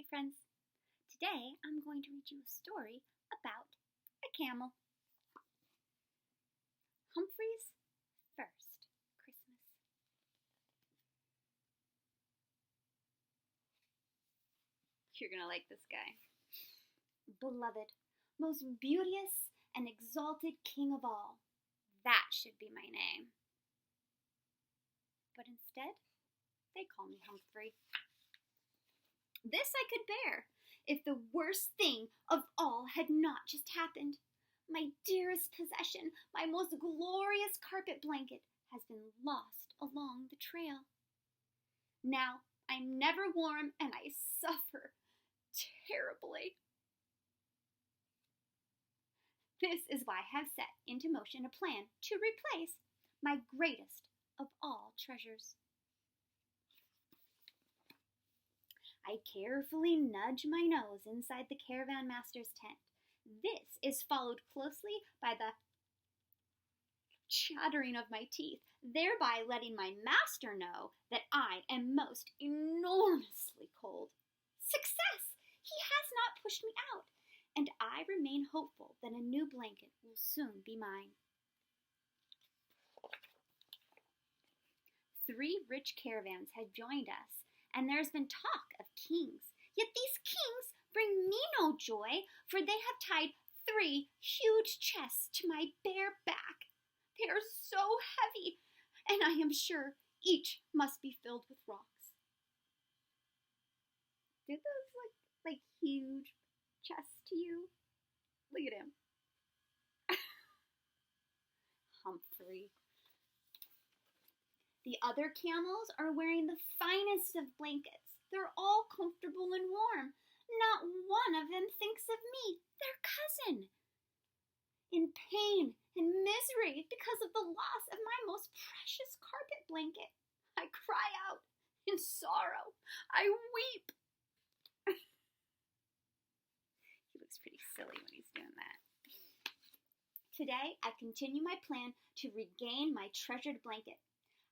Hi friends, today I'm going to read you a story about a camel. Humphrey's first Christmas. You're gonna like this guy. Beloved, most beauteous and exalted king of all, that should be my name. But instead, they call me Humphrey. This I could bear, if the worst thing of all had not just happened. My dearest possession, my most glorious carpet blanket, has been lost along the trail. Now I'm never warm and I suffer terribly. This is why I have set into motion a plan to replace my greatest of all treasures. I carefully nudge my nose inside the caravan master's tent. This is followed closely by the chattering of my teeth, thereby letting my master know that I am most enormously cold. Success! He has not pushed me out, and I remain hopeful that a new blanket will soon be mine. 3 rich caravans have joined us, and there has been talk of kings. Yet these kings bring me no joy, for they have tied 3 huge chests to my bare back. They are so heavy, and I am sure each must be filled with rocks. Do those look like huge chests to you? Look at him. Humphrey. The other camels are wearing the finest of blankets. They're all comfortable and warm. Not one of them thinks of me, their cousin. In pain and misery because of the loss of my most precious carpet blanket, I cry out in sorrow. I weep. He looks pretty silly when he's doing that. Today, I continue my plan to regain my treasured blanket.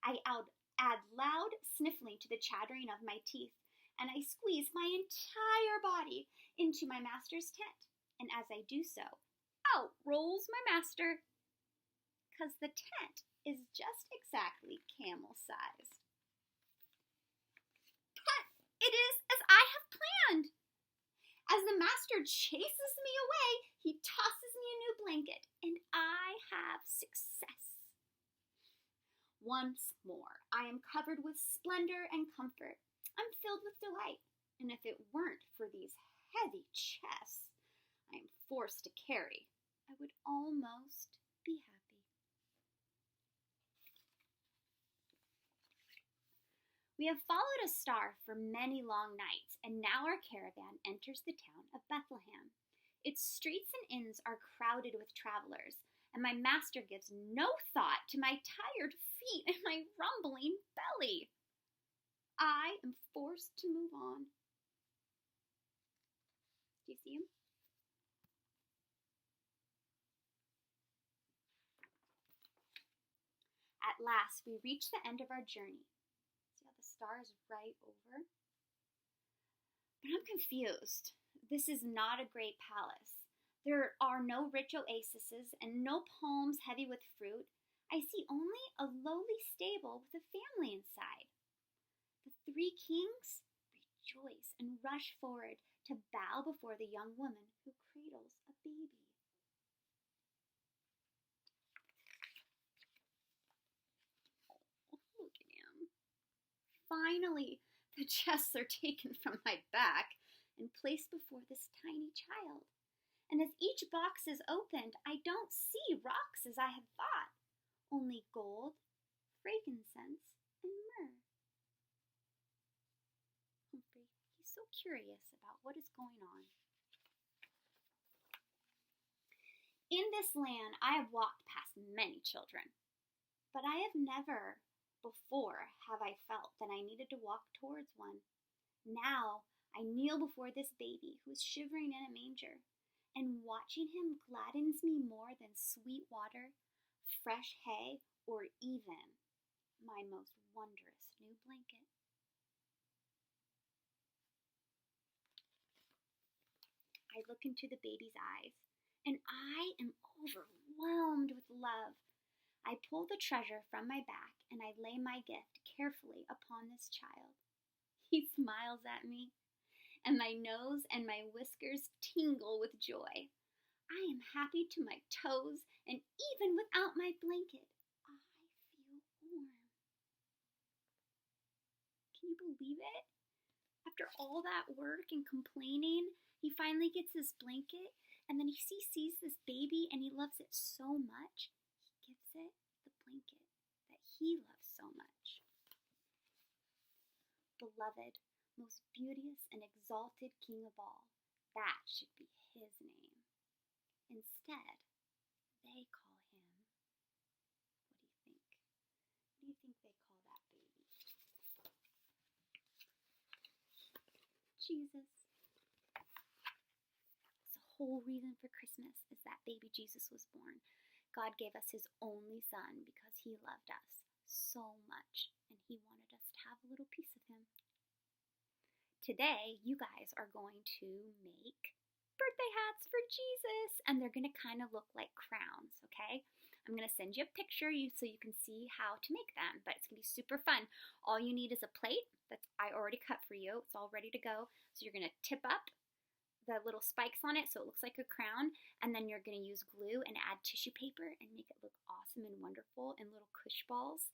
I add loud sniffling to the chattering of my teeth, and I squeeze my entire body into my master's tent. And as I do so, out rolls my master, because the tent is just exactly camel-sized. But it is as I have planned. As the master chases me away, he tosses me a new blanket, and I have success. Once more, I am covered with splendor and comfort. I'm filled with delight, and if it weren't for these heavy chests I am forced to carry, I would almost be happy. We have followed a star for many long nights, and now our caravan enters the town of Bethlehem. Its streets and inns are crowded with travelers, and my master gives no thought to my tired feet and my rumbling belly. I am forced to move on. Do you see him? At last, we reach the end of our journey. See how the star is right over? But I'm confused. This is not a great palace. There are no rich oases and no palms heavy with fruit. I see only a lowly stable with a family inside. The 3 kings rejoice and rush forward to bow before the young woman who cradles a baby. Oh, look at him. Finally, the chests are taken from my back and placed before this tiny child. And as each box is opened, I don't see rocks as I had thought, only gold, frankincense, and myrrh. Humphrey, he's so curious about what is going on. In this land, I have walked past many children, but I have never before have I felt that I needed to walk towards one. Now I kneel before this baby who is shivering in a manger, and watching him gladdens me more than sweet water, fresh hay, or even my most wondrous new blanket. I look into the baby's eyes, and I am overwhelmed with love. I pull the treasure from my back and I lay my gift carefully upon this child. He smiles at me, and my nose and my whiskers tingle with joy. I am happy to my toes, and even without my blanket, I feel warm. Can you believe it? After all that work and complaining, he finally gets this blanket, and then he sees this baby and he loves it so much, he gives it the blanket that he loves so much. Beloved, most beauteous and exalted King of all, that should be his name. Instead, they call him, what do you think? What do you think they call that baby? Jesus. The whole reason for Christmas is that baby Jesus was born. God gave us his only son because he loved us so much, and he wanted us to have a little piece of him. Today, you guys are going to make birthday hats for Jesus, and they're going to kind of look like crowns, okay? I'm going to send you a picture so you can see how to make them, but it's going to be super fun. All you need is a plate that I already cut for you. It's all ready to go. So you're going to tip up the little spikes on it so it looks like a crown, and then you're going to use glue and add tissue paper and make it look awesome and wonderful in little cush balls.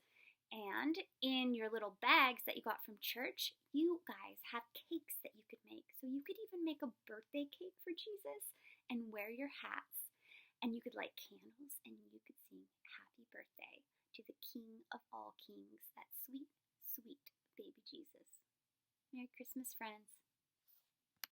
And in your little bags that you got from church, you guys have cakes that you could make. So you could even make a birthday cake for Jesus and wear your hats. And you could light candles and you could sing happy birthday to the King of all kings, that sweet, sweet baby Jesus. Merry Christmas, friends.